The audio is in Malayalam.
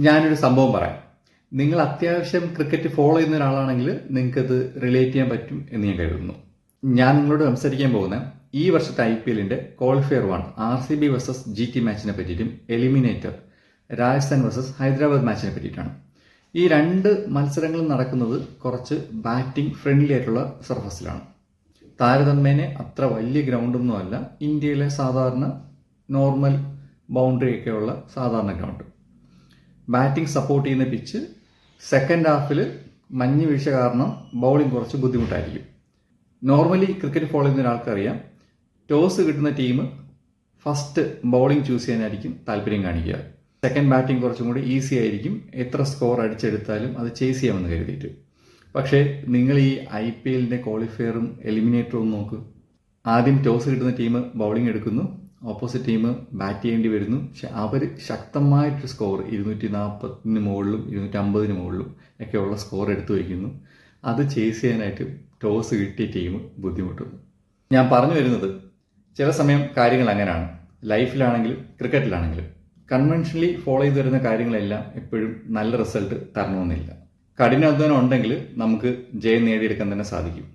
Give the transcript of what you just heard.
ഞാനൊരു സംഭവം പറയാം. നിങ്ങൾ അത്യാവശ്യം ക്രിക്കറ്റ് ഫോളോ ചെയ്യുന്ന ഒരാളാണെങ്കിൽ നിങ്ങൾക്കത് റിലേറ്റ് ചെയ്യാൻ പറ്റും എന്ന് ഞാൻ കരുതുന്നു. ഞാൻ നിങ്ങളോട് സംസാരിക്കാൻ പോകുന്ന ഈ വർഷത്തെ IPL-ന്റെ ക്വാളിഫയർ 1 RCB വേഴ്സസ് GT മാച്ചിനെ പറ്റിയിട്ടും എലിമിനേറ്റർ രാജസ്ഥാൻ വേഴ്സസ് ഹൈദരാബാദ് മാച്ചിനെ പറ്റിയിട്ടാണ്. ഈ രണ്ട് മത്സരങ്ങളും നടക്കുന്നത് കുറച്ച് ബാറ്റിംഗ് ഫ്രണ്ട്ലി ആയിട്ടുള്ള സർഫസിലാണ്. താരതമ്യേന അത്ര വലിയ ഗ്രൗണ്ടൊന്നും അല്ല. ഇന്ത്യയിലെ സാധാരണ നോർമൽ ബൗണ്ടറി ഒക്കെയുള്ള സാധാരണ ഗ്രൗണ്ട്. ബാറ്റിംഗ് സപ്പോർട്ട് ചെയ്യുന്ന പിച്ച്. സെക്കൻഡ് ഹാഫിൽ മഞ്ഞ് വീഴ്ച കാരണം ബൗളിംഗ് കുറച്ച് ബുദ്ധിമുട്ടായിരിക്കും. നോർമലി ക്രിക്കറ്റ് ഫോളോ ചെയ്യുന്ന ഒരാൾക്കറിയാം, ടോസ് കിട്ടുന്ന ടീം ഫസ്റ്റ് ബൗളിംഗ് ചൂസ് ചെയ്യാനായിരിക്കും താല്പര്യം കാണിക്കുക. സെക്കൻഡ് ബാറ്റിംഗ് കുറച്ചും കൂടി ഈസി ആയിരിക്കും, എത്ര സ്കോർ അടിച്ചെടുത്താലും അത് ചേസ് ചെയ്യാമെന്ന് കരുതിയിട്ട്. പക്ഷേ നിങ്ങൾ ഈ IPL-ന്റെ ക്വാളിഫയറും എലിമിനേറ്ററും നോക്ക്. ആദ്യം ടോസ് കിട്ടുന്ന ടീം ബൗളിംഗ് എടുക്കുന്നു, ഓപ്പോസിറ്റ് ടീം ബാറ്റ് ചെയ്യേണ്ടി വരുന്നു. പക്ഷെ അവർ ശക്തമായിട്ടൊരു സ്കോർ 240 മുകളിലും 250 മുകളിലും ഒക്കെയുള്ള സ്കോർ എടുത്തു വയ്ക്കുന്നു. അത് ചേസ് ചെയ്യാനായിട്ട് ടോസ് കിട്ടിയ ടീം ബുദ്ധിമുട്ടുന്നു. ഞാൻ പറഞ്ഞു വരുന്നത്, ചില സമയം കാര്യങ്ങൾ അങ്ങനെയാണ്. ലൈഫിലാണെങ്കിലും ക്രിക്കറ്റിലാണെങ്കിലും കൺവെൻഷനലി ഫോളോ ചെയ്ത് വരുന്ന കാര്യങ്ങളെല്ലാം എപ്പോഴും നല്ല റിസൾട്ട് തരണമെന്നില്ല. കഠിനാധ്വാനം ഉണ്ടെങ്കിൽ നമുക്ക് ജയം നേടിയെടുക്കാൻ തന്നെ സാധിക്കും.